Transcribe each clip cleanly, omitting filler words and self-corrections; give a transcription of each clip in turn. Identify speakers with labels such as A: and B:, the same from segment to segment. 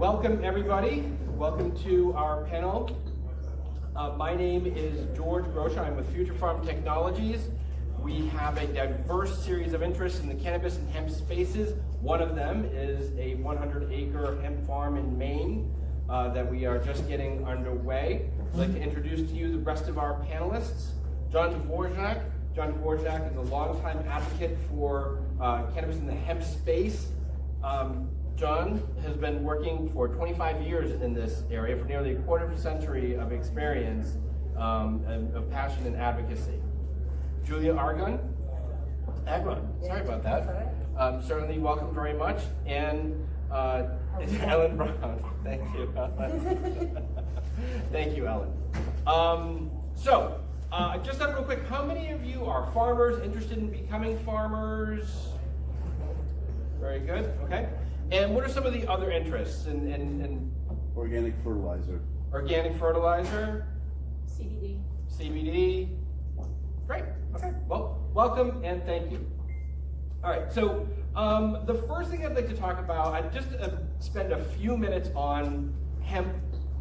A: Welcome everybody. Welcome to our panel. My name is George Groccia. I'm with Future Farm Technologies. We have a diverse series of interests in the cannabis and hemp spaces. One of them is a 100-acre hemp farm in Maine that we are just getting underway. I'd like to introduce to you the rest of our panelists. John Dvorak. John Dvorak is a longtime advocate for cannabis in the hemp space. John has been working for 25 years in this area, for nearly a quarter of a century of experience of passion and advocacy. Julia Agron, sorry about that. Certainly welcome very much. And Ellen Brown, thank you. Thank you, Ellen. Just real quick, how many of you are farmers, interested in becoming farmers? Very good, okay. And what are some of the other interests in
B: Organic fertilizer.
A: Organic fertilizer?
C: CBD.
A: CBD. Great, okay. Well, welcome and thank you. All right, so the first thing I'd like to talk about, I'd just spend a few minutes on Hemp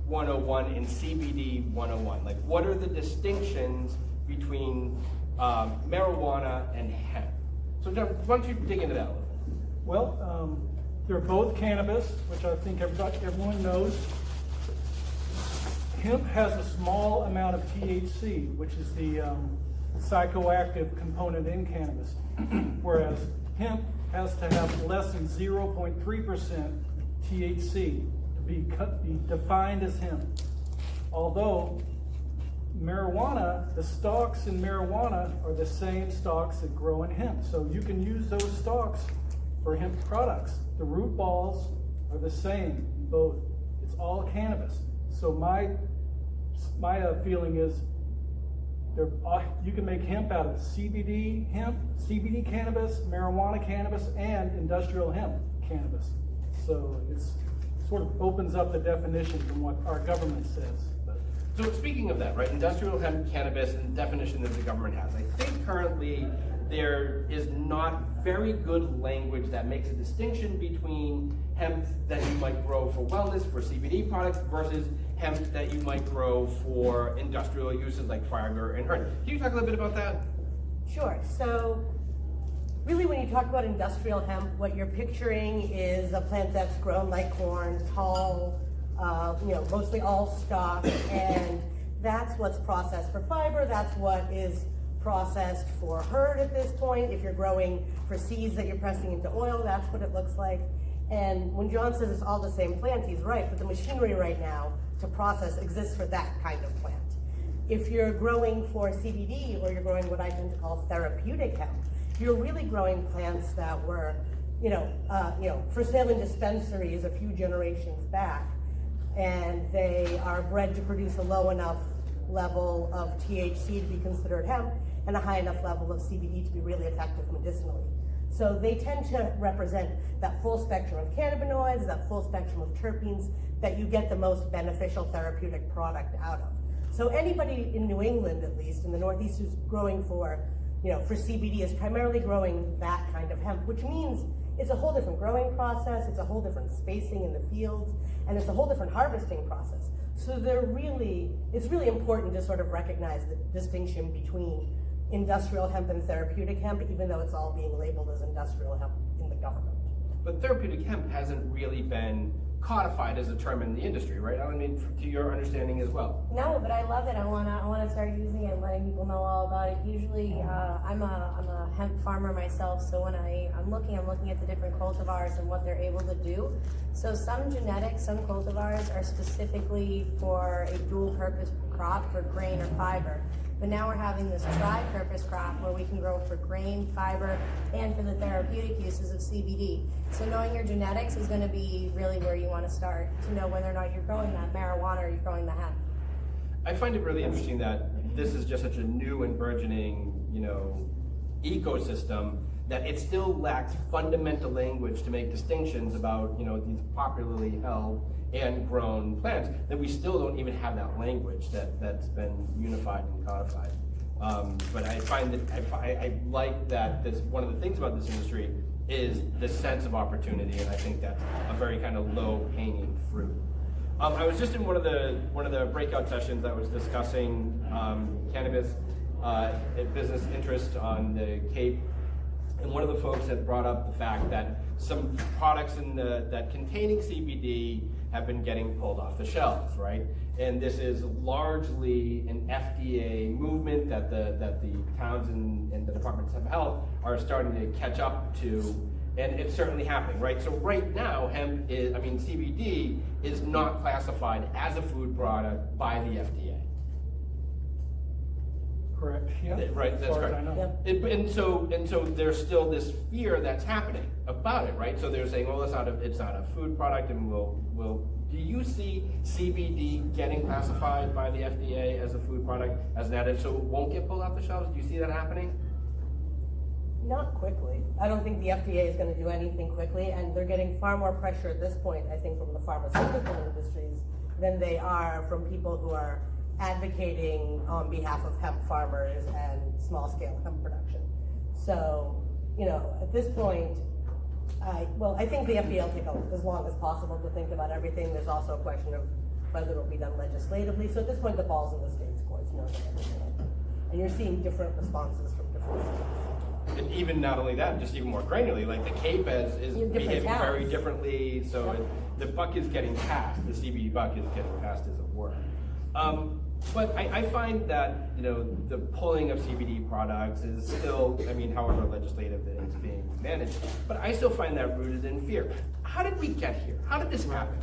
A: 101 and CBD 101. Like, what are the distinctions between marijuana and hemp? So John, why don't you dig into that a little bit?
D: Well, they're both cannabis, which I think everyone knows. Hemp has a small amount of THC, which is the psychoactive component in cannabis, whereas hemp has to have less than 0.3% THC to be defined as hemp. Although marijuana, the stalks in marijuana are the same stalks that grow in hemp, so you can use those stalks for hemp products. The root balls are the same in both. It's all cannabis. So my feeling is you can make hemp out of CBD hemp, CBD cannabis, marijuana cannabis, and industrial hemp cannabis. So it sort of opens up the definition from what our government says.
A: So speaking of that, right, industrial hemp cannabis and the definition that the government has, I think currently there is not very good language that makes a distinction between hemp that you might grow for wellness, for CBD products, versus hemp that you might grow for industrial uses like fiber and hemp. Can you talk a little bit about that?
C: Sure. So really when you talk about industrial hemp, what you're picturing is a plant that's grown like corn, tall, mostly all stalk, and that's what's processed for fiber. That's what is processed for herd at this point. If you're growing for seeds that you're pressing into oil, that's what it looks like. And when John says it's all the same plant, he's right, but the machinery right now to process exists for that kind of plant. If you're growing for CBD, or you're growing what I tend to call therapeutic hemp, you're really growing plants that were, for sale in dispensaries a few generations back, and they are bred to produce a low enough level of THC to be considered hemp and a high enough level of CBD to be really effective medicinally. So they tend to represent that full spectrum of cannabinoids, that full spectrum of terpenes that you get the most beneficial therapeutic product out of. So anybody in New England, at least in the Northeast, who's growing for CBD is primarily growing that kind of hemp, which means it's a whole different growing process, it's a whole different spacing in the fields, and it's a whole different harvesting process. So it's really important to sort of recognize the distinction between industrial hemp and therapeutic hemp, even though it's all being labeled as industrial hemp in the government.
A: But therapeutic hemp hasn't really been codified as a term in the industry, right? I mean, to your understanding as well.
E: No, but I love it. I wanna start using it and letting people know all about it. Usually, I'm a hemp farmer myself, so when I'm looking at the different cultivars and what they're able to do. So some genetics, some cultivars are specifically for a dual purpose crop for grain or fiber. But now we're having this tri-purpose crop where we can grow for grain, fiber, and for the therapeutic uses of CBD. So knowing your genetics is going to be really where you want to start to know whether or not you're growing that marijuana or you're growing the hemp.
A: I find it really interesting that this is just such a new and burgeoning, ecosystem that it still lacks fundamental language to make distinctions about, these popularly held and grown plants, that we still don't even have that language that's been unified and codified. But I find that I like that this one of the things about this industry is the sense of opportunity, and I think that's a very kind of low hanging fruit. I was just in one of the breakout sessions that was discussing cannabis business interest on the Cape, and one of the folks had brought up the fact that some products that containing CBD have been getting pulled off the shelves, right? And this is largely an FDA movement that the towns and the departments of health are starting to catch up to, and it's certainly happening, right? So right now, CBD is not classified as a food product by the FDA.
D: Correct, yeah.
A: Right, that's
D: As far as
A: correct.
D: I know.
C: Yep.
A: And so there's still this fear that's happening about it, right? So they're saying, well, it's not a food product, and we'll. Do you see CBD getting classified by the FDA as a food product, as an additive, so it won't get pulled off the shelves? Do you see that happening?
C: Not quickly. I don't think the FDA is going to do anything quickly, and they're getting far more pressure at this point, I think, from the pharmaceutical industries than they are from people who are advocating on behalf of hemp farmers and small-scale hemp production. So, at this point, I think the FDA will take as long as possible to think about everything. There's also a question of whether it will be done legislatively. So at this point, the ball's in the states' courts, more than everything else. And you're seeing different responses from different states.
A: And even not only that, just even more granularly, like the Cape is
C: Different
A: behaving
C: towns.
A: very differently. So
C: Yep.
A: the buck is getting passed. The CBD buck is getting passed, as it were. But I find that the pulling of CBD products is still, however legislative that it's being managed, but I still find that rooted in fear. How did we get here? How did this happen?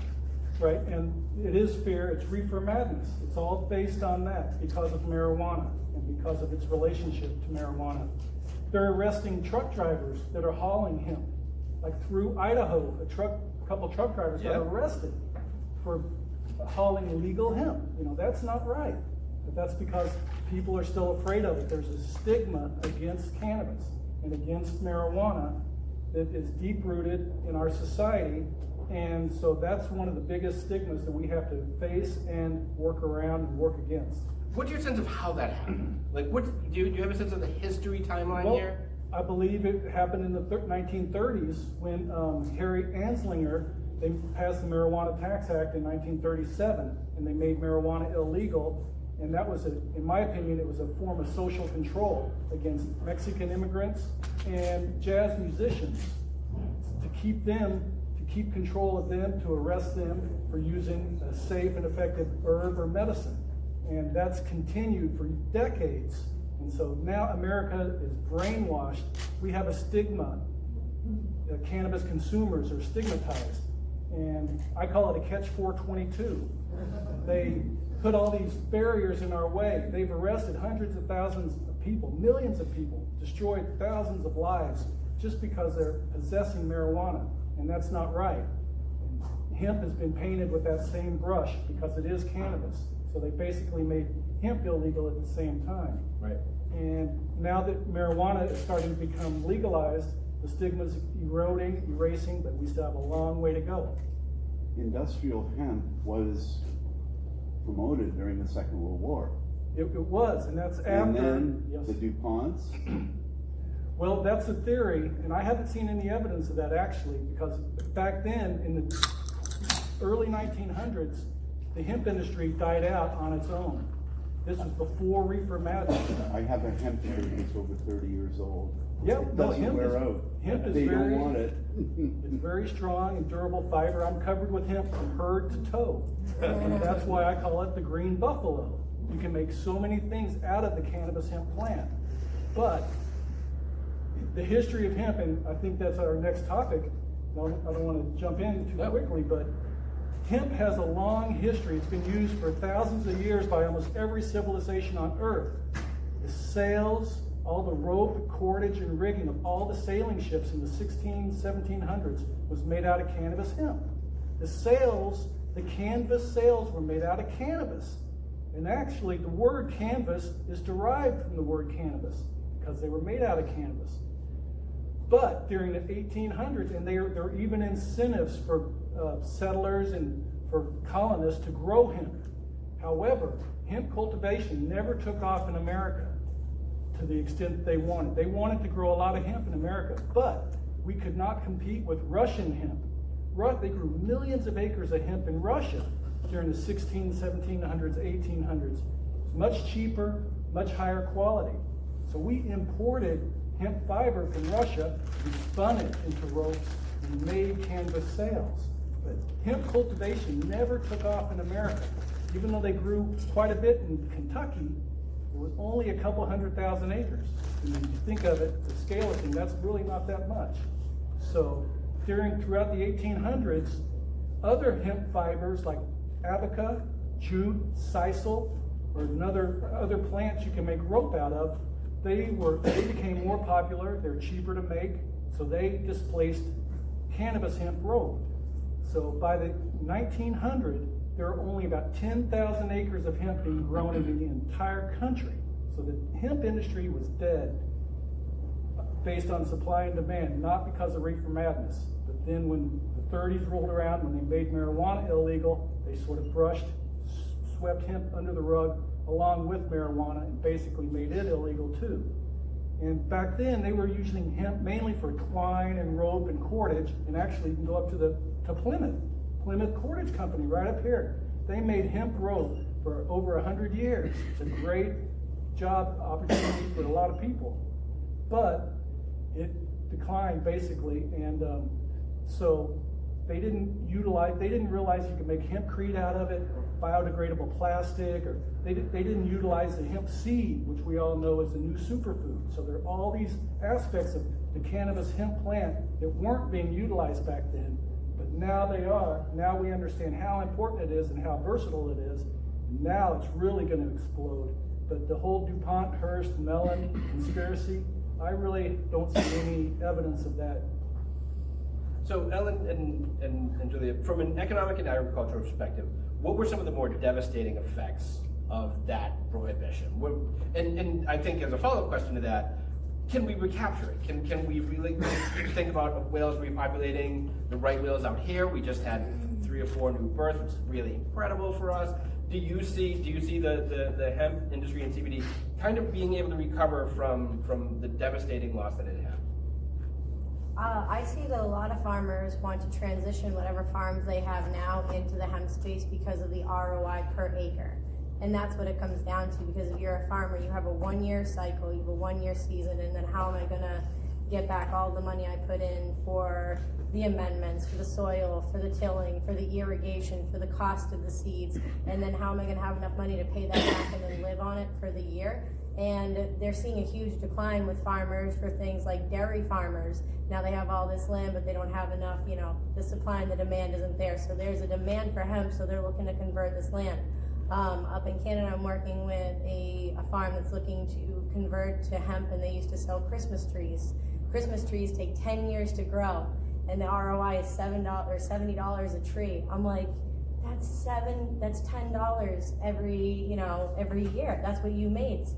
D: Right, and it is fear, it's reefer madness. It's all based on that because of marijuana and because of its relationship to marijuana. They're arresting truck drivers that are hauling hemp. Like through Idaho, a couple truck drivers got arrested for hauling illegal hemp. That's not right. But that's because people are still afraid of it. There's a stigma against cannabis and against marijuana that is deep-rooted in our society. And so that's one of the biggest stigmas that we have to face and work around and work against.
A: What's your sense of how that happened? Like, do you have a sense of the history timeline here?
D: I believe it happened in the 1930s when Harry Anslinger, they passed the Marijuana Tax Act in 1937, and they made marijuana illegal. And that was, in my opinion, it was a form of social control against Mexican immigrants and jazz musicians to keep control of them, to arrest them for using a safe and effective herb or medicine. And that's continued for decades. And so now America is brainwashed. We have a stigma. Cannabis consumers are stigmatized. And I call it a catch-422. They put all these barriers in our way. They've arrested hundreds of thousands of people, millions of people, destroyed thousands of lives just because they're possessing marijuana. And that's not right. Hemp has been painted with that same brush because it is cannabis. So they basically made hemp illegal at the same time.
A: Right.
D: And now that marijuana is starting to become legalized, the stigma's eroding, erasing, but we still have a long way to go.
B: Industrial hemp was promoted during the Second World War.
D: It was, and that's after.
B: And then
D: yes.
B: the DuPonts.
D: Well, that's a theory, and I haven't seen any evidence of that actually, because back then, in the early 1900s, the hemp industry died out on its own. This was before reefer madness.
B: I have a hemp shirt that's over 30 years old.
D: Yep,
B: It
D: no,
B: doesn't
D: hemp
B: wear
D: is-
B: out.
D: hemp is
B: they
D: very-
B: don't want it.
D: It's very strong and durable fiber. I'm covered with hemp from head to toe. And that's why I call it the green buffalo. You can make so many things out of the cannabis hemp plant. But the history of hemp, and I think that's our next topic, I don't want to jump in too quickly, but hemp has a long history. It's been used for thousands of years by almost every civilization on Earth. The sails, all the rope, cordage, and rigging of all the sailing ships in the 1700s was made out of cannabis hemp. The sails, the canvas sails, were made out of cannabis. And actually, the word canvas is derived from the word cannabis because they were made out of cannabis. But during the 1800s, and there were even incentives for settlers and for colonists to grow hemp. However, hemp cultivation never took off in America to the extent they wanted. They wanted to grow a lot of hemp in America, but we could not compete with Russian hemp. They grew millions of acres of hemp in Russia during the 1700s, 1800s. It's much cheaper, much higher quality. So we imported hemp fiber from Russia, we spun it into ropes, and made canvas sails. But hemp cultivation never took off in America. Even though they grew quite a bit in Kentucky, it was only a couple 100,000 acres. And when you think of it, the scale of things, that's really not that much. So throughout the 1800s, other hemp fibers like abaca, jute, sisal, or other plants you can make rope out of, they became more popular, they're cheaper to make, so they displaced cannabis hemp rope. So by the 1900, there are only about 10,000 acres of hemp being grown in the entire country. So the hemp industry was dead based on supply and demand, not because of reefer madness. But then when the 30s rolled around, when they made marijuana illegal, they sort of swept hemp under the rug along with marijuana and basically made it illegal too. And back then they were using hemp mainly for twine and rope and cordage, and actually you can go up to Plymouth Cordage Company right up here. They made hemp rope for over 100 years. It's a great job opportunity for a lot of people. But it declined basically, and so they didn't realize you could make hempcrete out of it, biodegradable plastic, or they didn't utilize the hemp seed, which we all know is the new superfood. So there are all these aspects of the cannabis hemp plant that weren't being utilized back then, but now they are. Now we understand how important it is and how versatile it is. Now it's really going to explode. But the whole DuPont, Hearst, Mellon conspiracy, I really don't see any evidence of that.
A: So Ellen and Julia, from an economic and agricultural perspective, what were some of the more devastating effects of that prohibition? And I think as a follow-up question to that, can we recapture it? Can we really think about whales repopulating the right whales out here? We just had 3 or 4 new births, which is really incredible for us. Do you see the hemp industry and CBD kind of being able to recover from the devastating loss that it had?
E: I see that a lot of farmers want to transition whatever farms they have now into the hemp space because of the ROI per acre. And that's what it comes down to, because if you're a farmer, you have a 1-year cycle, you have a 1-year season, and then how am I gonna get back all the money I put in for the amendments, for the soil, for the tilling, for the irrigation, for the cost of the seeds, and then how am I gonna have enough money to pay that back and then live on it for the year? And they're seeing a huge decline with farmers for things like dairy farmers. Now they have all this land, but they don't have enough, the supply and the demand isn't there. So there's a demand for hemp, so they're looking to convert this land. Up in Canada, I'm working with a farm that's looking to convert to hemp, and they used to sell Christmas trees. Christmas trees take 10 years to grow, and the ROI is $70 a tree. I'm like, that's $10 every year. That's what you made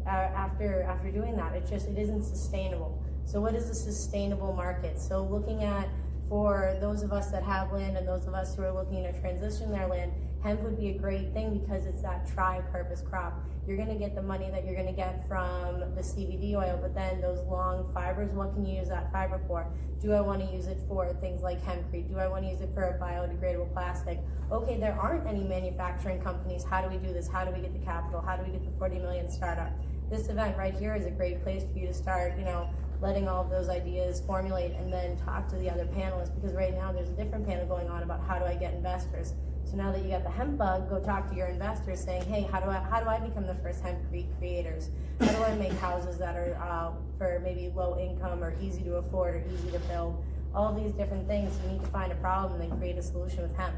E: after doing that. It isn't sustainable. So what is a sustainable market? So looking at, for those of us that have land and those of us who are looking to transition their land, hemp would be a great thing because it's that tri-purpose crop. You're gonna get the money that you're gonna get from the CBD oil, but then those long fibers, what can you use that fiber for? Do I wanna use it for things like hempcrete? Do I wanna use it for a biodegradable plastic? Okay, there aren't any manufacturing companies. How do we do this? How do we get the capital? How do we get the 40 million startup? This event right here is a great place for you to start, letting all of those ideas formulate and then talk to the other panelists, because right now there's a different panel going on about how do I get investors. So now that you got the hemp bug, go talk to your investors saying, hey, how do I become the first hemp creators? How do I make houses that are for maybe low income or easy to afford or easy to build? All these different things, you need to find a problem and then create a solution with hemp.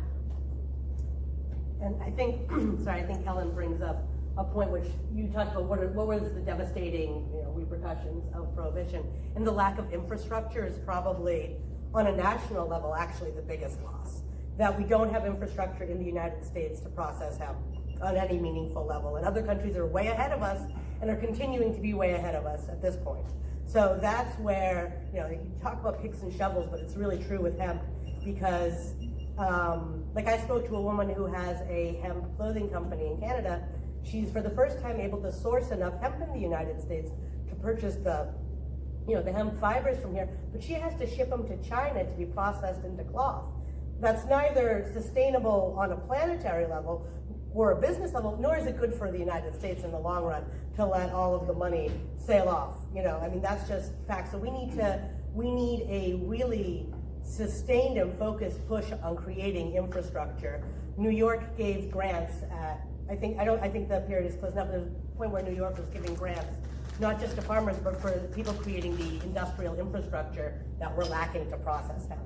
C: And I think, I think Ellen brings up a point which you talked about, what was the devastating repercussions of prohibition. And the lack of infrastructure is probably, on a national level, actually the biggest loss. That we don't have infrastructure in the United States to process hemp on any meaningful level. And other countries are way ahead of us and are continuing to be way ahead of us at this point. So that's where, you talk about picks and shovels, but it's really true with hemp because, like I spoke to a woman who has a hemp clothing company in Canada. She's for the first time able to source enough hemp in the United States to purchase the hemp fibers from here, but she has to ship them to China to be processed into cloth. That's neither sustainable on a planetary level or a business level, nor is it good for the United States in the long run to let all of the money sail off. That's just fact. So we need a really sustained and focused push on creating infrastructure. New York gave grants at, I think the period is closing up, there's a point where New York was giving grants, not just to farmers, but for the people creating the industrial infrastructure that we're lacking to process hemp.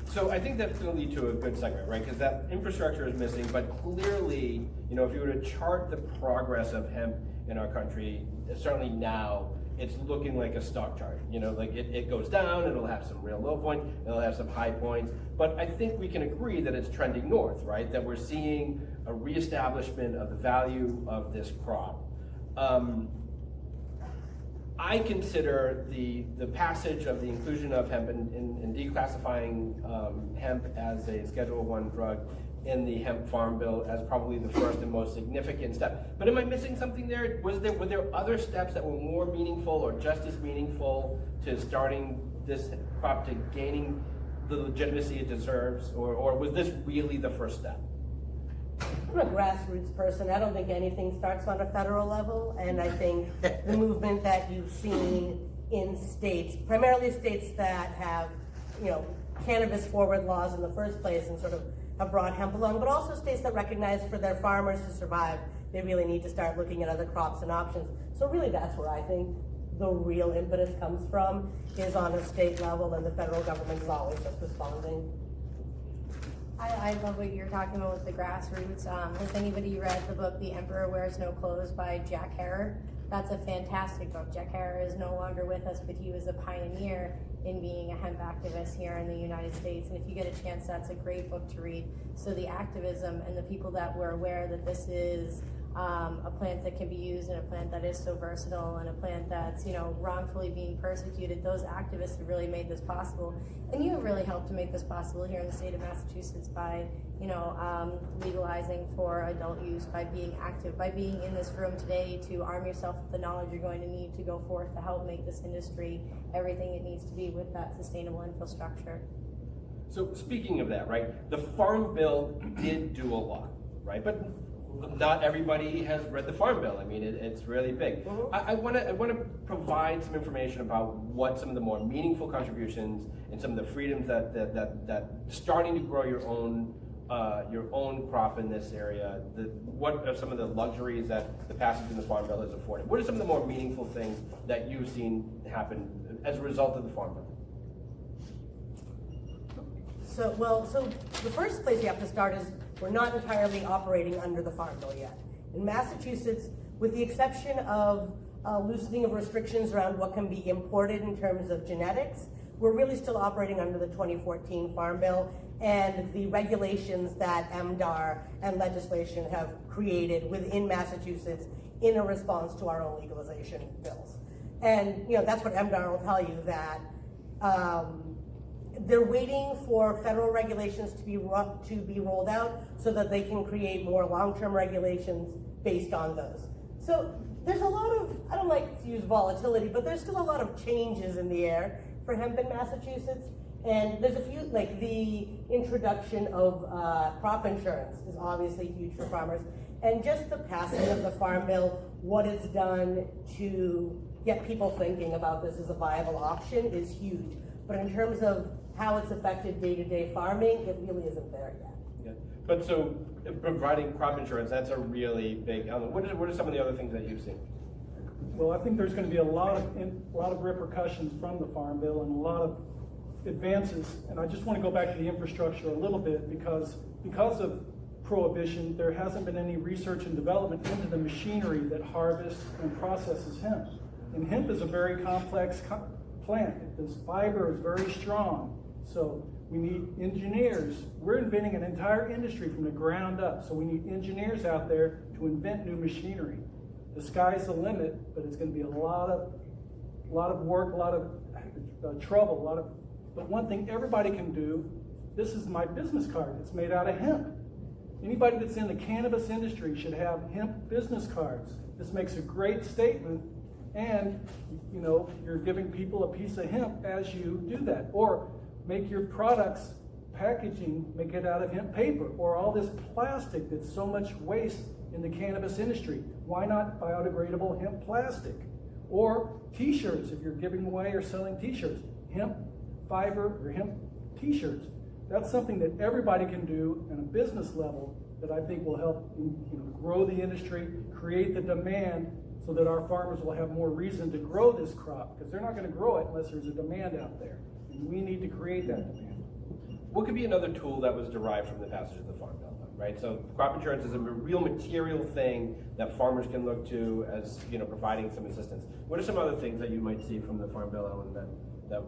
A: So I think that's going to lead to a good segment, right? Because that infrastructure is missing, but clearly, if you were to chart the progress of hemp in our country, certainly now, it's looking like a stock chart. It goes down, it'll have some real low points, it'll have some high points, but I think we can agree that it's trending north, right? That we're seeing a reestablishment of the value of this crop. I consider the passage of the inclusion of hemp and declassifying hemp as a Schedule I drug in the hemp farm bill as probably the first and most significant step. But am I missing something there? Were there other steps that were more meaningful or just as meaningful to starting this crop to gaining the legitimacy it deserves, or was this really the first step?
C: I'm a grassroots person. I don't think anything starts on a federal level, and I think the movement that you've seen in states, primarily states that have, cannabis forward laws in the first place and sort of have brought hemp along, but also states that recognize for their farmers to survive, they really need to start looking at other crops and options. So really that's where I think the real impetus comes from, is on a state level, and the federal government is always just responding.
E: I love what you're talking about with the grassroots. Has anybody read the book The Emperor Wears No Clothes by Jack Herer? That's a fantastic book. Jack Herer is no longer with us, but he was a pioneer in being a hemp activist here in the United States. And if you get a chance, that's a great book to read. So the activism and the people that were aware that this is a plant that can be used, and a plant that is so versatile, and a plant that's wrongfully being persecuted, those activists have really made this possible. And you have really helped to make this possible here in the state of Massachusetts by legalizing for adult use, by being active, by being in this room today to arm yourself with the knowledge you're going to need to go forth to help make this industry everything it needs to be with that sustainable infrastructure.
A: So speaking of that, right, the Farm Bill did do a lot, right? But not everybody has read the Farm Bill. I mean, it's really big. I want to provide some information about what some of the more meaningful contributions and some of the freedoms that starting to grow your own crop in this area. What are some of the luxuries that the passage in the Farm Bill has afforded? What are some of the more meaningful things that you've seen happen as a result of the Farm Bill?
C: So the first place you have to start is we're not entirely operating under the Farm Bill yet. In Massachusetts, with the exception of loosening of restrictions around what can be imported in terms of genetics, we're really still operating under the 2014 Farm Bill and the regulations that MDAR and legislation have created within Massachusetts in a response to our own legalization bills. And that's what MDAR will tell you, that they're waiting for federal regulations to be rolled out so that they can create more long-term regulations based on those. So there's a lot of, I don't like to use volatility, but there's still a lot of changes in the air for hemp in Massachusetts. And there's a few, like the introduction of crop insurance is obviously huge for farmers. And just the passing of the Farm Bill, what it's done to get people thinking about this as a viable option is huge. But in terms of how it's affected day-to-day farming, it really isn't there yet.
A: Yeah. But so providing crop insurance, that's a really big element. What are some of the other things that you've seen?
D: Well, I think there's going to be a lot of repercussions from the Farm Bill and a lot of advances. And I just want to go back to the infrastructure a little bit because of prohibition, there hasn't been any research and development into the machinery that harvests and processes hemp. And hemp is a very complex plant. This fiber is very strong. So we need engineers. We're inventing an entire industry from the ground up. So we need engineers out there to invent new machinery. The sky's the limit, but it's going to be a lot of work, a lot of trouble, but one thing everybody can do, this is my business card. It's made out of hemp. Anybody that's in the cannabis industry should have hemp business cards. This makes a great statement And, you know, you're giving people a piece of hemp as you do that. Or make your products, packaging, make it out of hemp paper, or all this plastic that's so much waste in the cannabis industry. Why not biodegradable hemp plastic? Or t-shirts, if you're giving away or selling t-shirts, hemp fiber or hemp t-shirts. That's something that everybody can do on a business level that I think will help, you know, grow the industry, create the demand, so that our farmers will have more reason to grow this crop, because they're not going to grow it unless there's a demand out there. And we need to create that demand.
A: What could be another tool that was derived from the passage of the Farm Bill, right? So crop insurance is a real material thing that farmers can look to as, you know, providing some assistance. What are some other things that you might see from the Farm Bill, Ellen, that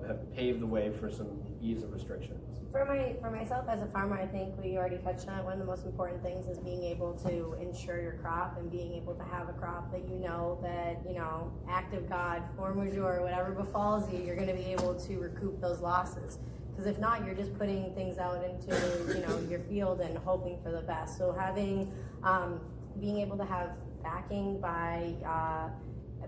A: have paved the way for some ease of restrictions?
E: For myself as a farmer, I think we already touched on it. One of the most important things is being able to insure your crop and being able to have a crop that you know that, you know, act of God, force majeure, whatever befalls you, you're going to be able to recoup those losses. Because if not, you're just putting things out into, you know, your field and hoping for the best. So having, being able to have backing by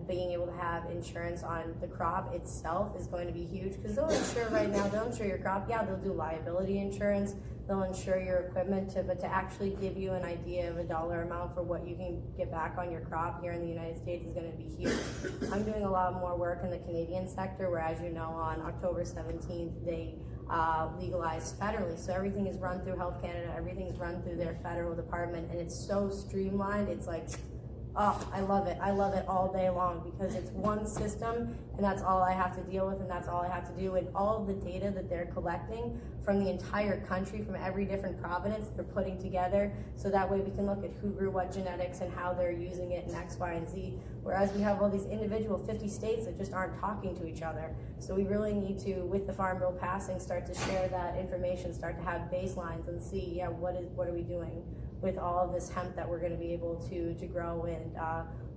E: being able to have insurance on the crop itself is going to be huge, because they'll insure right now, they'll insure your crop, yeah, they'll do liability insurance, they'll insure your equipment, but to actually give you an idea of a dollar amount for what you can get back on your crop here in the United States is going to be huge. I'm doing a lot more work in the Canadian sector, where, as you know, on October 17th, they legalized federally. So everything is run through Health Canada, everything's run through their federal department, and it's so streamlined. It's like, oh, I love it. I love it all day long, because it's one system, and that's all I have to deal with, and that's all I have to do. And all of the data that they're collecting from the entire country, from every different province, they're putting together, so that way we can look at who grew what genetics and how they're using it in X, Y, and Z. Whereas we have all these individual 50 states that just aren't talking to each other. So we really need to, with the Farm Bill passing, start to share that information, start to have baselines and see, yeah, what are we doing with all of this hemp that we're going to be able to grow and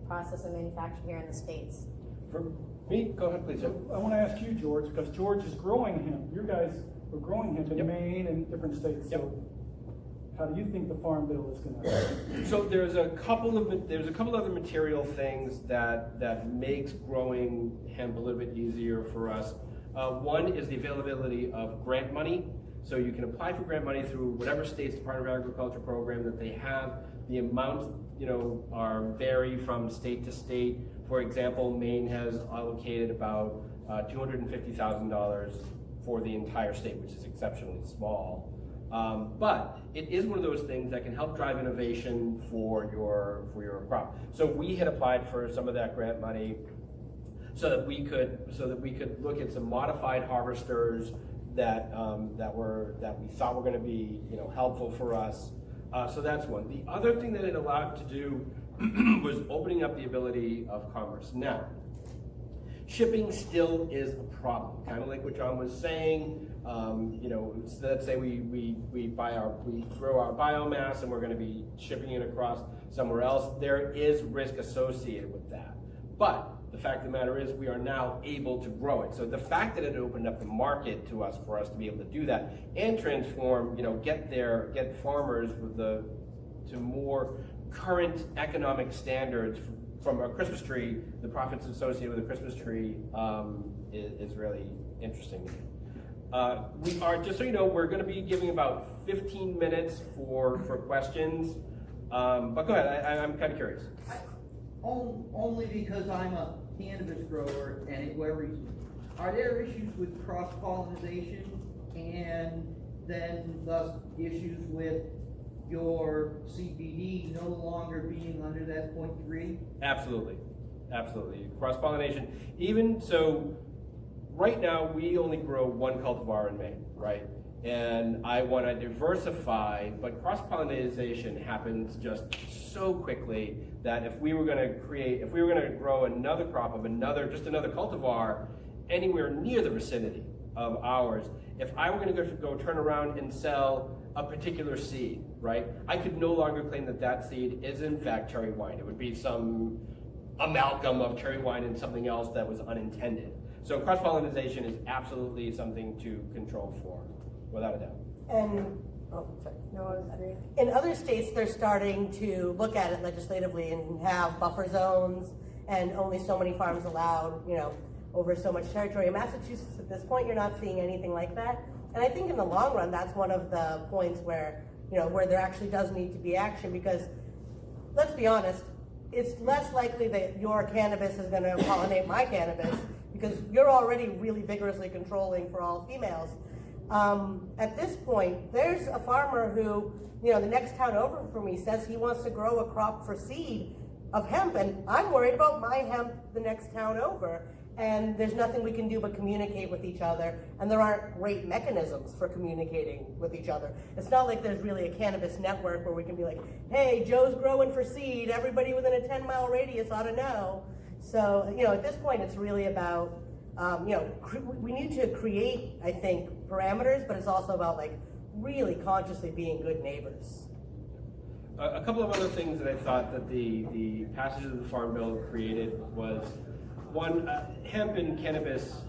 E: process and manufacture here in the States.
A: For me, go ahead, please.
D: So I want to ask you, George, because George is growing hemp. You guys are growing hemp in
A: Yep.
D: Maine and different states.
A: Yep.
D: So how do you think the Farm Bill is going to?
A: So there's a couple other material things that makes growing hemp a little bit easier for us. One is the availability of grant money. So you can apply for grant money through whatever state's Department of Agriculture program that they have. The amounts, you know, vary from state to state. For example, Maine has allocated about $250,000 for the entire state, which is exceptionally small. But it is one of those things that can help drive innovation for your crop. So we had applied for some of that grant money so that we could look at some modified harvesters that we thought were going to be, you know, helpful for us. So that's one. The other thing that it allowed to do was opening up the ability of commerce. Now, shipping still is a problem, kind of like what John was saying. You know, so let's say we grow our biomass and we're going to be shipping it across somewhere else. There is risk associated with that, but the fact of the matter is we are now able to grow it. So the fact that it opened up the market to us for us to be able to do that and transform, you know, get farmers to more current economic standards from a Christmas tree. The profits associated with a Christmas tree is really interesting to me. We are, just so you know, we're going to be giving about 15 minutes for questions. But go ahead, I'm kind of curious.
F: Only because I'm a cannabis grower, and are there issues with cross-pollination and then thus issues with your CBD no longer being under that 0.3?
A: Absolutely, absolutely. Cross-pollination, even so, right now we only grow one cultivar in Maine, right? And I want to diversify, but cross-pollination happens just so quickly that if we were going to grow another crop of just another cultivar anywhere near the vicinity of ours, if I were going to go turn around and sell a particular seed, right? I could no longer claim that seed is in fact cherry wine. It would be some amalgam of cherry wine and something else that was unintended. So cross-pollination is absolutely something to control for, without a doubt.
C: And in other states, they're starting to look at it legislatively and have buffer zones and only so many farms allowed, over so much territory. In Massachusetts, at this point, you're not seeing anything like that. And I think in the long run, that's one of the points where, where there actually does need to be action, because let's be honest, it's less likely that your cannabis is going to pollinate my cannabis, because you're already really vigorously controlling for all females. At this point, there's a farmer who, the next town over from me says he wants to grow a crop for seed of hemp, and I'm worried about my hemp the next town over. And there's nothing we can do but communicate with each other, and there aren't great mechanisms for communicating with each other. It's not like there's really a cannabis network where we can be like, hey, Joe's growing for seed, everybody within a 10-mile radius ought to know. So, at this point, it's really about, we need to create, I think, parameters, but it's also about really consciously being good neighbors.
A: A couple of other things that I thought that the passage of the Farm Bill created was, one, hemp and cannabis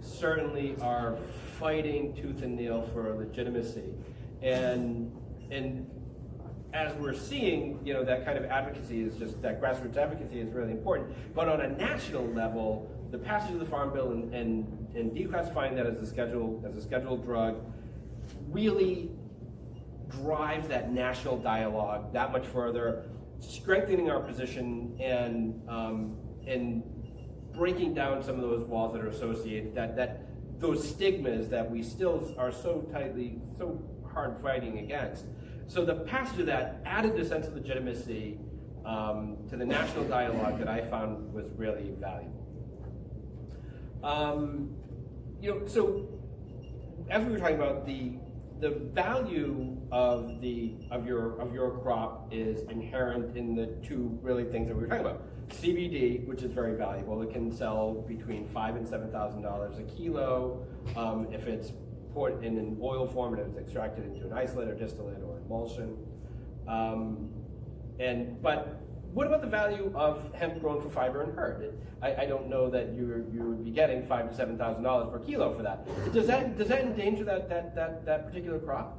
A: certainly are fighting tooth and nail for legitimacy, and as we're seeing, that kind of advocacy is just, that grassroots advocacy is really important. But on a national level, the passage of the Farm Bill and declassifying that as a scheduled drug really drives that national dialogue that much further, strengthening our position and breaking down some of those walls that are associated, that those stigmas that we still are so hard fighting against. So the passage of that added a sense of legitimacy to the national dialogue that I found was really valuable. So as we were talking about, the value of your crop is inherent in the two really things that we were talking about. CBD, which is very valuable, it can sell between $5,000 and $7,000 a kilo if it's put in an oil form and it's extracted into an isolate or distillate or emulsion. But what about the value of hemp grown for fiber and hurd? I don't know that you would be getting $5,000 to $7,000 per kilo for that. Does that endanger that particular crop?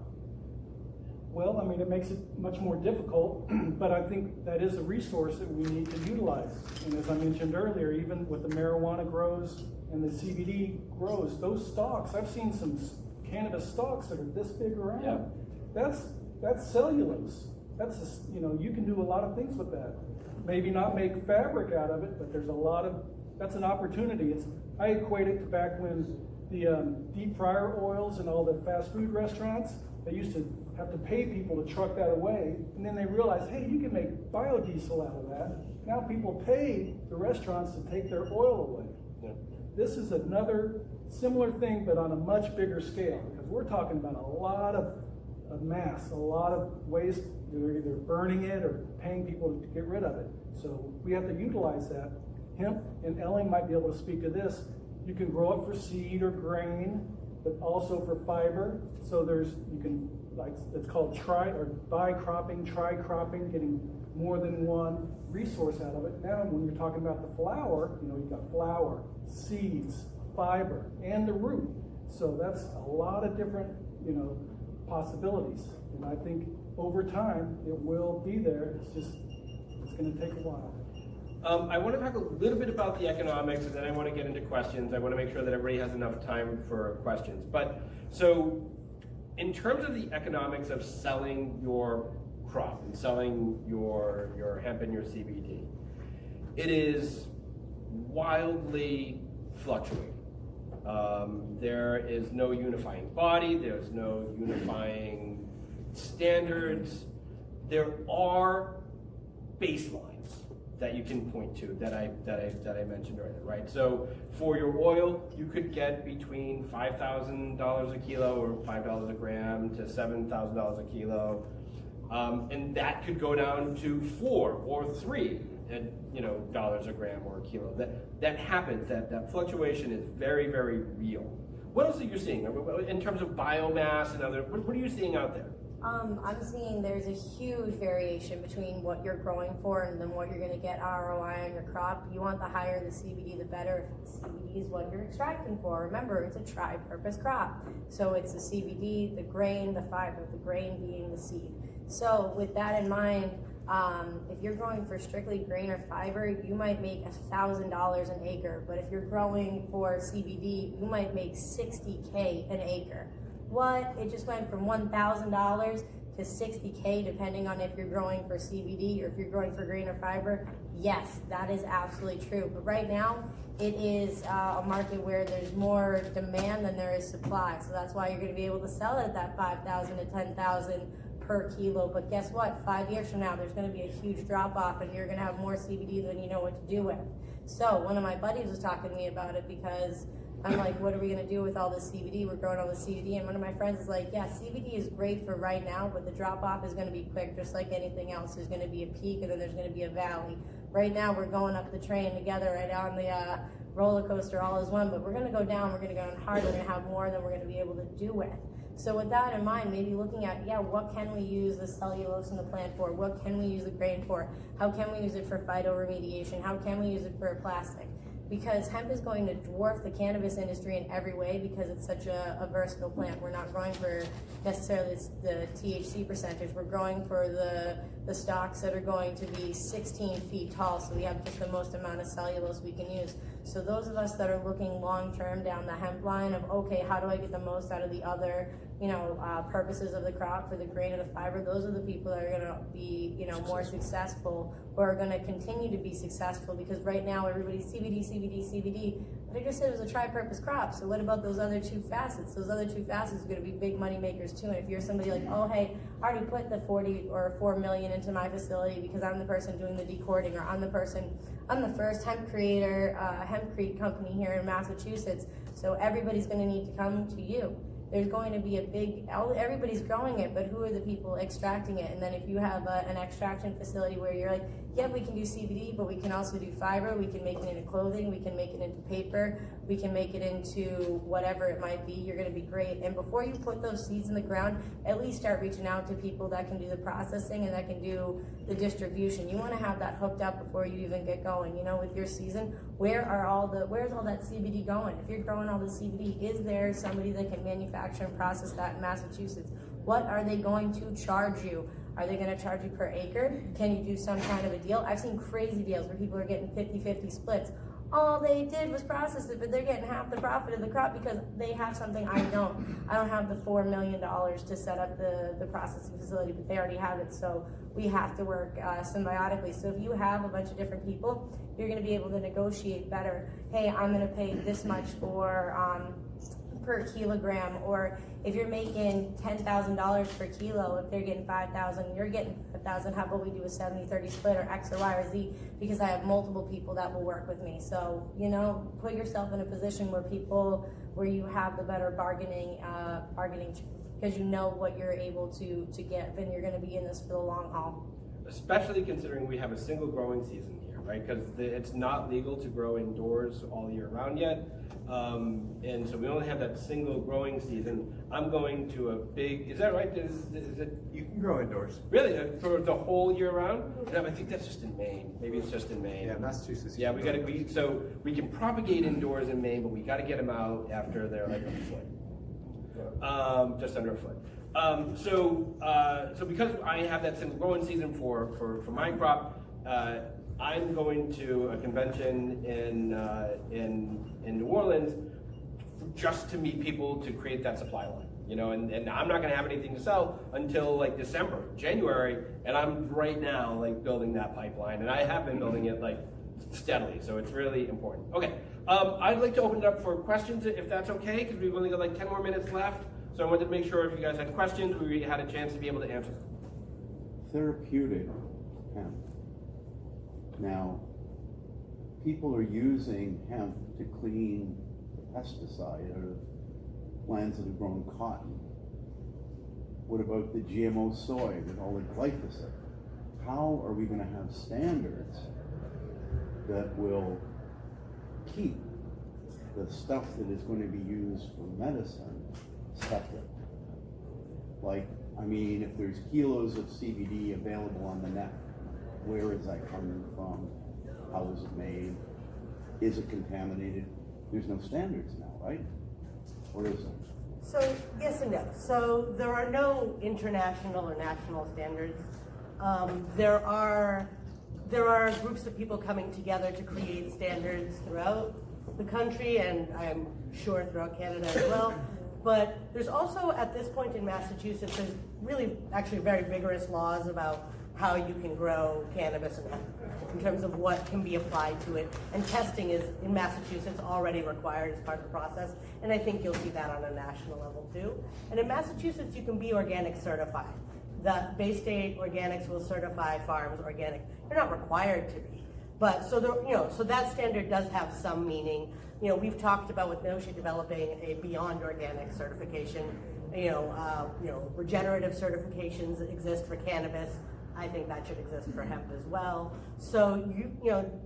D: Well, it makes it much more difficult, but I think that is a resource that we need to utilize. And as I mentioned earlier, even with the marijuana grows and the CBD grows, those stalks, I've seen some cannabis stalks that are this big around.
A: Yeah.
D: That's cellulose. You can do a lot of things with that. Maybe not make fabric out of it, but there's that's an opportunity. I equate it to back when the deep fryer oils and all the fast food restaurants, they used to have to pay people to truck that away, and then they realized, hey, you can make biodiesel out of that. Now people pay the restaurants to take their oil away.
A: Yeah.
D: This is another similar thing, but on a much bigger scale, because we're talking about a lot of mass, a lot of waste. They're either burning it or paying people to get rid of it. So we have to utilize that. Hemp, and Ellen might be able to speak to this, you can grow it for seed or grain, but also for fiber. So it's called bicropping, tri-cropping, getting more than one resource out of it. Now, when you're talking about the flower, you've got flower, seeds, fiber, and the root. So that's a lot of different, possibilities. And I think over time, it will be there. It's going to take a while.
A: I want to talk a little bit about the economics, and then I want to get into questions. I want to make sure that everybody has enough time for questions. But so, in terms of the economics of selling your crop and selling your hemp and your CBD, it is wildly fluctuating. There is no unifying body. There's no unifying standards. There are baselines that you can point to that I mentioned earlier, right? So for your oil, you could get between $5,000 a kilo or $5 a gram to $7,000 a kilo, and that could go down to $4 or $3 dollars a gram or a kilo. That happens. That fluctuation is very, very real. What else are you seeing in terms of biomass and other? What are you seeing out there?
E: I'm seeing there's a huge variation between what you're growing for and then what you're going to get ROI on your crop. You want the higher the CBD, the better. If the CBD is what you're extracting for. Remember, it's a tri-purpose crop. So it's the CBD, the grain, the fiber, the grain being the seed. So with that in mind, If you're growing for strictly grain or fiber, you might make $1,000 an acre. But if you're growing for CBD, you might make $60K an acre. What? It just went from $1,000 to $60K, depending on if you're growing for CBD or if you're growing for grain or fiber. Yes, that is absolutely true. But right now, it is a market where there's more demand than there is supply. So that's why you're going to be able to sell it at that $5,000 to $10,000 per kilo. But guess what? 5 years from now, there's going to be a huge drop off, and you're going to have more CBD than you know what to do with. So one of my buddies was talking to me about it, because I'm like, what are we going to do with all this CBD? We're growing all this CBD. And one of my friends is like, yeah, CBD is great for right now, but the drop off is going to be quick, just like anything else. There's going to be a peak, and then there's going to be a valley. Right now, we're going up the train together, right on the roller coaster, all is one, but we're going to go down, we're going to go down hard, we're going to have more than we're going to be able to do with. So with that in mind, maybe looking at, yeah, what can we use the cellulose in the plant for? What can we use the grain for? How can we use it for phytoremediation? How can we use it for a plastic? Because hemp is going to dwarf the cannabis industry in every way, because it's such a versatile plant. We're not growing for necessarily the THC percentage. We're growing for the stalks that are going to be 16 feet tall, so we have just the most amount of cellulose we can use. So those of us that are looking long-term down the hemp line of, okay, how do I get the most out of the other, purposes of the crop for the grain and the fiber, those are the people that are going to be, more successful, or are going to continue to be successful, because right now everybody's CBD, CBD, CBD. But I just said it was a tri-purpose crop, so what about those other two facets? Those other two facets are going to be big money makers too. And if you're somebody like, oh, hey, I already put the 40 or 4 million into my facility because I'm the person doing the decording, or I'm the first hemp creator, hempcrete company here in Massachusetts, so everybody's going to need to come to you. There's going to be everybody's growing it, but who are the people extracting it? And then if you have an extraction facility where you're like, yeah, we can do CBD, but we can also do fiber, we can make it into clothing, we can make it into paper, we can make it into whatever it might be, you're gonna be great. And before you put those seeds in the ground, at least start reaching out to people that can do the processing and that can do the distribution. You wanna have that hooked up before you even get going. With your season, where's all that CBD going? If you're growing all the CBD, is there somebody that can manufacture and process that in Massachusetts? What are they going to charge you? Are they going to charge you per acre? Can you do some kind of a deal? I've seen crazy deals where people are getting 50-50 splits. All they did was process it, but they're getting half the profit of the crop because they have something I don't. I don't have the $4 million to set up the processing facility, but they already have it, so we have to work symbiotically. So if you have a bunch of different people, you're going to be able to negotiate better. Hey, I'm going to pay this much for per kilogram, or if you're making $10,000 per kilo, if they're getting 5,000, you're getting 5,000. How about we do a 70-30 split, or X or Y or Z, because I have multiple people that will work with me. So put yourself in a position where you have the better bargaining because you know what you're able to give, and you're going to be in this for the long haul.
A: Especially considering we have a single growing season here, right? Because it's not legal to grow indoors all year round yet. And so we only have that single growing season. I'm going to a big, is that right? Is it?
G: You can grow indoors.
A: Really? For the whole year round? No, I think that's just in Maine. Maybe it's just in Maine.
G: Yeah, Massachusetts.
A: Yeah, so we can propagate indoors in Maine, but we got to get them out after they're like a foot. Just under a foot. So because I have that single growing season for my crop, I'm going to a convention in New Orleans just to meet people to create that supply line. And I'm not going to have anything to sell until like December, January, and I'm right now like building that pipeline, and I have been building it like steadily, so it's really important. Okay, I'd like to open it up for questions if that's okay, because we've only got like 10 more minutes left. So I wanted to make sure if you guys had questions, we had a chance to be able to answer them.
B: Therapeutic hemp. Now, people are using hemp to clean pesticide out of lands that have grown cotton. What about the GMO soy with all the glyphosate? How are we going to have standards that will keep the stuff that is going to be used for medicine separate? If there's kilos of CBD available on the net, where is that coming from? How was it made? Is it contaminated? There's no standards now, right? Or is there?
C: So yes and no. So there are no international or national standards There are groups of people coming together to create standards throughout the country, and I'm sure throughout Canada as well. But there's also, at this point in Massachusetts, there's really actually very vigorous laws about how you can grow cannabis and hemp in terms of what can be applied to it. And testing is, in Massachusetts, already required as part of the process. And I think you'll see that on a national level too. And in Massachusetts, you can be organic certified. The Bay State Organics will certify farms organic. They're not required to be. But so so that standard does have some meaning. We've talked about with Noshi developing a beyond organic certification. Regenerative certifications exist for cannabis. I think that should exist for hemp as well. So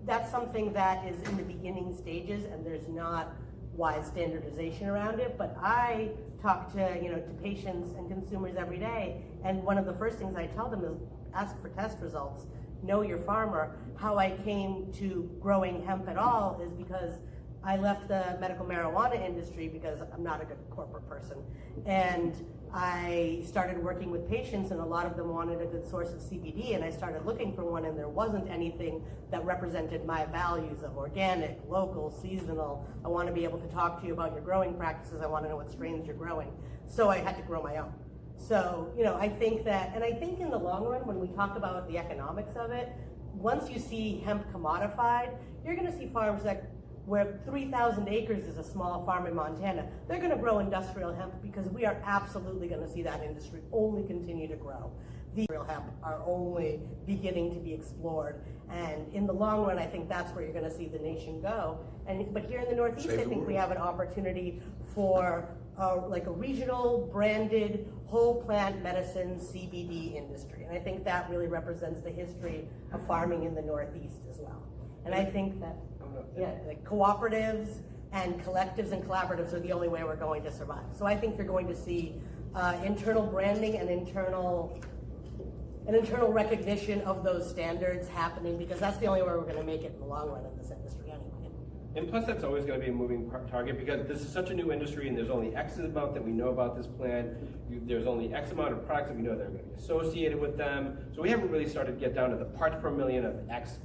C: that's something that is in the beginning stages, and there's not wide standardization around it. But I talk to patients and consumers every day, and one of the first things I tell them is ask for test results. Know your farmer. How I came to growing hemp at all is because I left the medical marijuana industry because I'm not a good corporate person. And I started working with patients, and a lot of them wanted a good source of CBD, and I started looking for one, and there wasn't anything that represented my values of organic, local, seasonal. I want to be able to talk to you about your growing practices. I want to know what strains you're growing. So I had to grow my own. So, I think that, and I think in the long run, when we talk about the economics of it, once you see hemp commodified, you're going to see farms where 3,000 acres is a small farm in Montana. They're going to grow industrial hemp because we are absolutely going to see that industry only continue to grow. The industrial hemp are only beginning to be explored, and in the long run, I think that's where you're going to see the nation go. But here in the Northeast, I think we have an opportunity for like a regional branded whole plant medicine CBD industry, and I think that really represents the history of farming in the Northeast as well. And I think that like cooperatives and collectives and collaboratives are the only way we're going to survive. So I think you're going to see internal branding and internal recognition of those standards happening, because that's the only way we're going to make it in the long run in this industry anyway.
A: And plus, that's always going to be a moving target, because this is such a new industry, and there's only X amount that we know about this plant. There's only X amount of products that we know that are going to be associated with them. So we haven't really started to get down to the parts per million of X,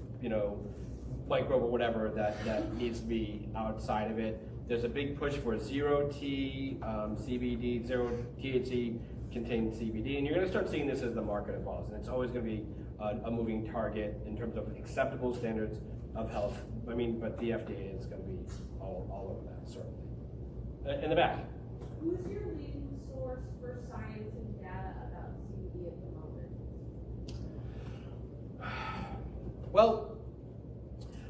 A: microbe or whatever that needs to be outside of it. There's a big push for zero T, CBD, zero THC contained CBD, and you're going to start seeing this as the market evolves, and it's always going to be a moving target in terms of acceptable standards of health. But the FDA is going to be all over that, certainly. In the back.
G: Who's your leading source for science and data about CBD at the moment?
A: Well,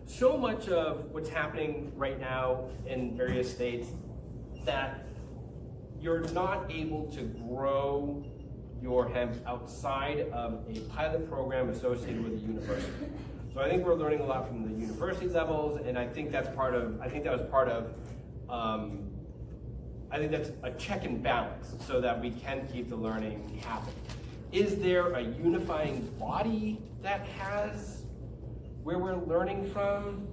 A: so much of what's happening right now in various states that you're not able to grow your hemp outside of a pilot program associated with a university. So I think we're learning a lot from the university levels, and I think that's a check and balance so that we can keep the learning happening. Is there a unifying body that has where we're learning from?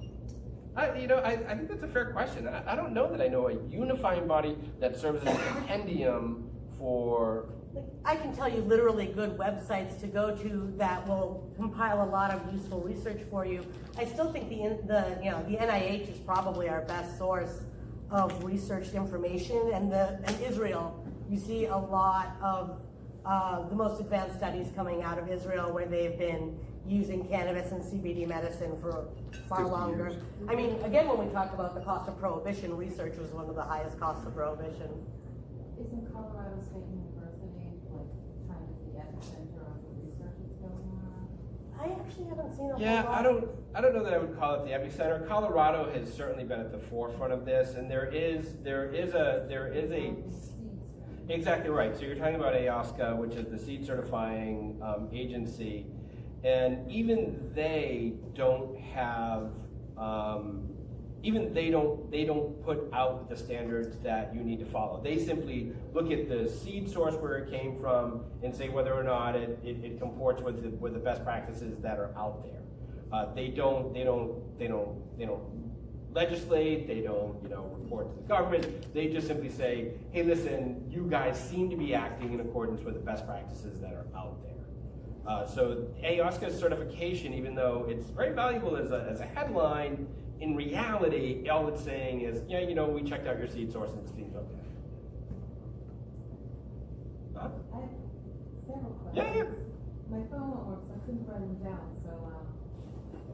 A: I think that's a fair question. I don't know that I know a unifying body that serves as a compendium for.
C: I can tell you literally good websites to go to that will compile a lot of useful research for you. I still think the NIH is probably our best source of researched information, and Israel, you see a lot of the most advanced studies coming out of Israel where they've been using cannabis and CBD medicine for far longer.
B: Years.
C: Again, when we talk about the cost of prohibition, research was one of the highest costs of prohibition.
H: Isn't Colorado State University kind of the epicenter of the research that's going on?
C: I actually haven't seen a
A: Yeah,
C: whole lot.
A: I don't know that I would call it the epicenter. Colorado has certainly been at the forefront of this, and there is a exactly right. So you're talking about AOSCA, which is the seed certifying agency, and even they don't have. They don't put out the standards that you need to follow. They simply look at the seed source where it came from and say whether or not it comports with the best practices that are out there. They don't legislate. They don't report to the government. They just simply say, hey, listen, you guys seem to be acting in accordance with the best practices that are out there. So ayahuasca certification, even though it's very valuable as a headline, in reality, all it's saying is, yeah, you know, we checked out your seed source and it seems okay. Huh?
H: I have several questions.
A: Yeah, yeah.
H: My phone won't work, so I couldn't write them down, so,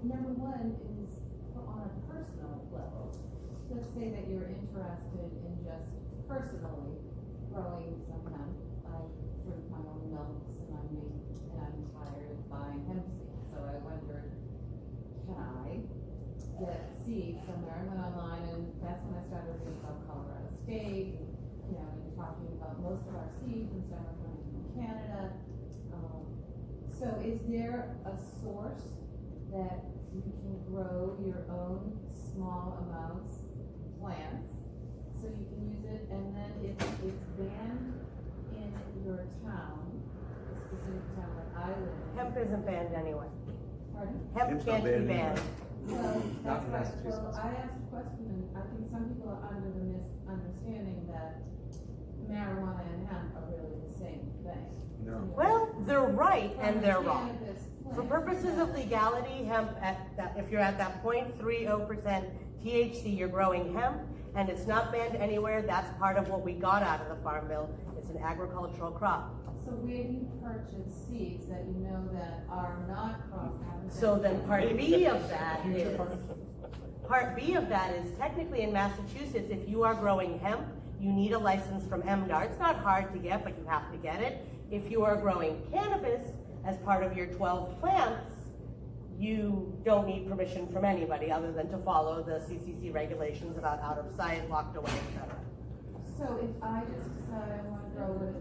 H: number one is on a personal level. Let's say that you're interested in just personally growing some hemp. I drink my own milks and I'm tired of buying hemp seeds, so I wondered, can I get seeds somewhere? I went online and that's when I started reading about Colorado State, you know, and talking about most of our seeds and stuff are coming from Canada. So is there a source that you can grow your own small amounts plants so you can use it, and then if it's banned in your town, the specific town that I live in?
C: Hemp isn't banned anyway.
H: Pardon?
C: Hemp
B: Hemp's
C: can't
B: not
C: be
B: banned
C: banned.
H: Well,
B: Not
H: that's
B: in
H: right.
B: Massachusetts.
H: Well, I asked a question, and I think some people are under the misunderstanding that marijuana and hemp are really the same thing.
B: No.
C: Well, they're right and
H: From
C: they're
H: a
C: wrong.
H: cannabis
C: For
H: plant,
C: purposes of legality, hemp if you're at that 0.30% THC, you're growing hemp, and it's not banned anywhere. That's part of what we got out of the Farm Bill. It's an agricultural crop.
H: So where do you purchase seeds that you know that are not cross-contaminated?
C: So then part B of that is, technically in Massachusetts, if you are growing hemp, you need a license from MDAR. It's not hard to get, but you have to get it. If you are growing cannabis as part of your 12 plants, you don't need permission from anybody other than to follow the CCC regulations about out of sight, locked away, etc.
H: So if I just decide I want to grow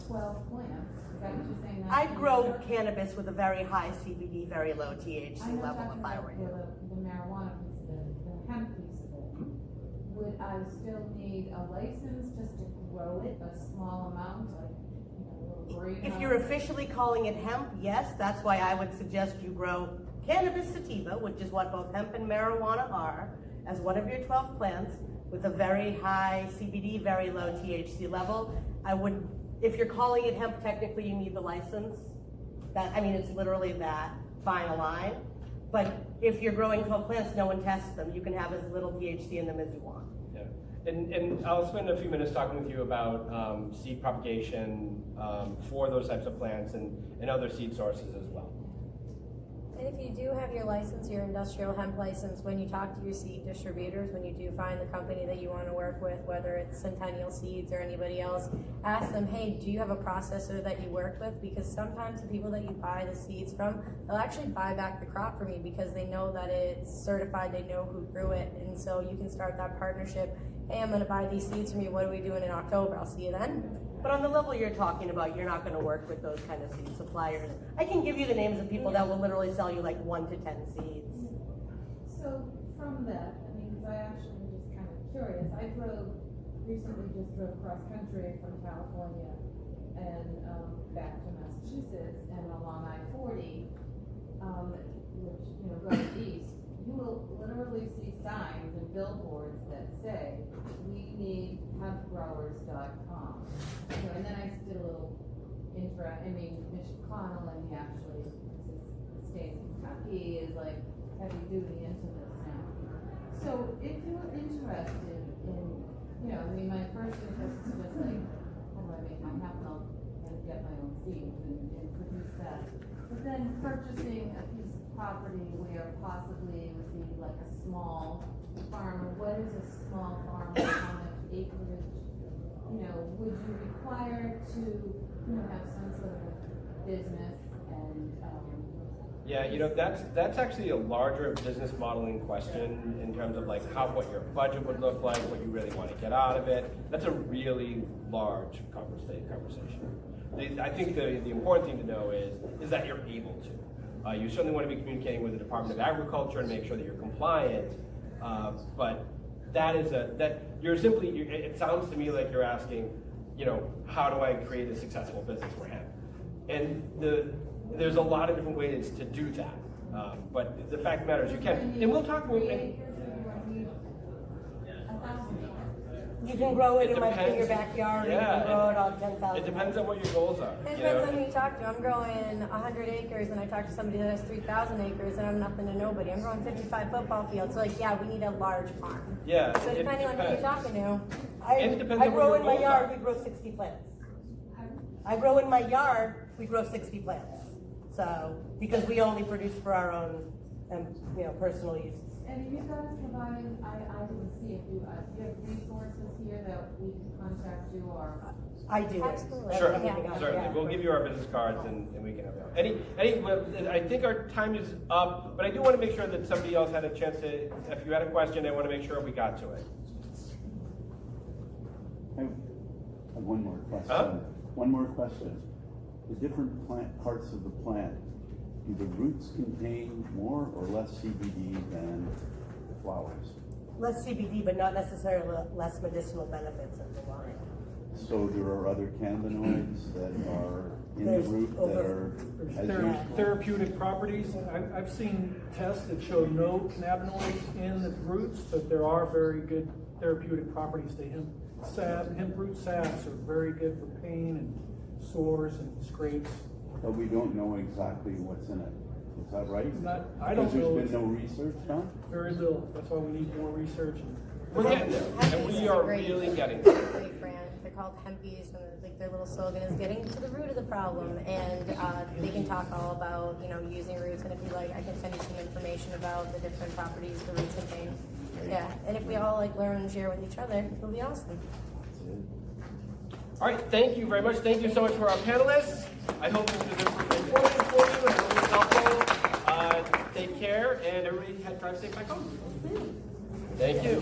H: 12 plants, is that what you're saying?
C: I'd grow cannabis with a very high CBD, very low THC
H: I'm not
C: level
H: talking
C: if I
H: about
C: were you.
H: the marijuana piece of it, the hemp piece of it. Would I still need a license just to grow it, a small amount, like, you know, a little greenhouse?
C: If you're officially calling it hemp, yes, that's why I would suggest you grow cannabis sativa, which is what both hemp and marijuana are, as one of your 12 plants with a very high CBD, very low THC level. If you're calling it hemp, technically you need the license. It's literally that fine line. But if you're growing 12 plants, no one tests them. You can have as little THC in them as you want.
A: Yeah. And I'll spend a few minutes talking with you about seed propagation for those types of plants and other seed sources as well.
E: And if you do have your license, your industrial hemp license, when you talk to your seed distributors, when you do find the company that you want to work with, whether it's Centennial Seeds or anybody else, ask them, hey, do you have a processor that you work with? Because sometimes the people that you buy the seeds from, they'll actually buy back the crop from you because they know that it's certified, they know who grew it, and so you can start that partnership. Hey, I'm going to buy these seeds from you. What are we doing in October? I'll see you then.
C: But on the level you're talking about, you're not going to work with those kind of seed suppliers. I can give you the names of people that will literally sell you like 1 to 10 seeds.
H: So from that, because I actually am just kind of curious, recently just drove cross country from California and back to Massachusetts, and along I-40, which goes east, you will literally see signs and billboards that say, we need hempgrowers.com. And then I did a little Mitch Connell, he actually, stays in Kentucky, is like heavy duty into this now. So if you're interested in, my first interest is just like, how do I make my hemp milk and get my own seeds and produce that? But then purchasing a piece of property where possibly it would be like a small farmer. What is a small farmer? How much acreage? Would you require to have some sort of business and
A: Yeah, that's actually a larger business modeling question in terms of like what your budget would look like, what you really want to get out of it. That's a really large conversation. I think the important thing to know is that you're able to. You certainly want to be communicating with the Department of Agriculture and make sure that you're compliant, but it sounds to me like you're asking, how do I create a successful business for hemp? And there's a lot of different ways to do that. But the fact of the matter is you can. And we'll talk about
C: You can grow it in your
A: depends.
C: backyard, or you
A: Yeah,
C: can grow it on 10,000.
A: It depends on what your goals are.
E: It
A: you
E: depends
A: know?
E: on who you talk to. I'm growing 100 acres and I talk to somebody that has 3,000 acres and I'm nothing to nobody. I'm growing 55 football fields. So like, yeah, we need a large farm.
A: Yeah.
E: So depending on who you're
A: depends.
E: talking to.
A: And it depends
C: I
A: on what
C: grow
A: your
C: in my
A: goals
C: yard,
A: are.
C: we grow 60 plants. I grow in my yard, we grow 60 plants. So, because we only produce for our own, personal use.
H: And are you guys providing, I didn't see if you have resources here that we can contact you or?
C: I do.
E: Absolutely.
A: Sure,
E: Yeah.
A: certainly. We'll give you our business cards and we can have it. I think our time is up, but I do want to make sure that somebody else had a chance to, if you had a question, I want to make sure we got to it.
B: I have one more question.
A: Huh?
B: One more question. The different parts of the plant, do the roots contain more or less CBD than the flowers?
C: Less CBD, but not necessarily less medicinal benefits of the line.
B: So there are other cannabinoids that are in
C: There's
B: the root that
C: over-
B: are as
D: There are
B: useful?
D: therapeutic properties. I've seen tests that show no cannabinoids in the roots, but there are very good therapeutic properties to hemp. Hemp root salves are very good for pain and sores and scrapes.
B: But we don't know exactly what's in it. Is that right?
D: I don't know.
B: Because there's been no research done?
D: Very little. That's why we need more research.
A: We're getting there, and
E: Hempies
A: we
E: is
A: are
E: a great-
A: really getting there.
E: Great brand. They're called Hempies, and like their little slogan is "Getting to the root of the problem." And they can talk all about using roots. And if you like, I can send you some information about the different properties the roots contain. Yeah, and if we all learn and share with each other, it'll be awesome.
A: All right, thank you very much. Thank you so much for our panelists. I hope this was informative for you and it was helpful. Take care, and everybody drive safe back home. Thank you.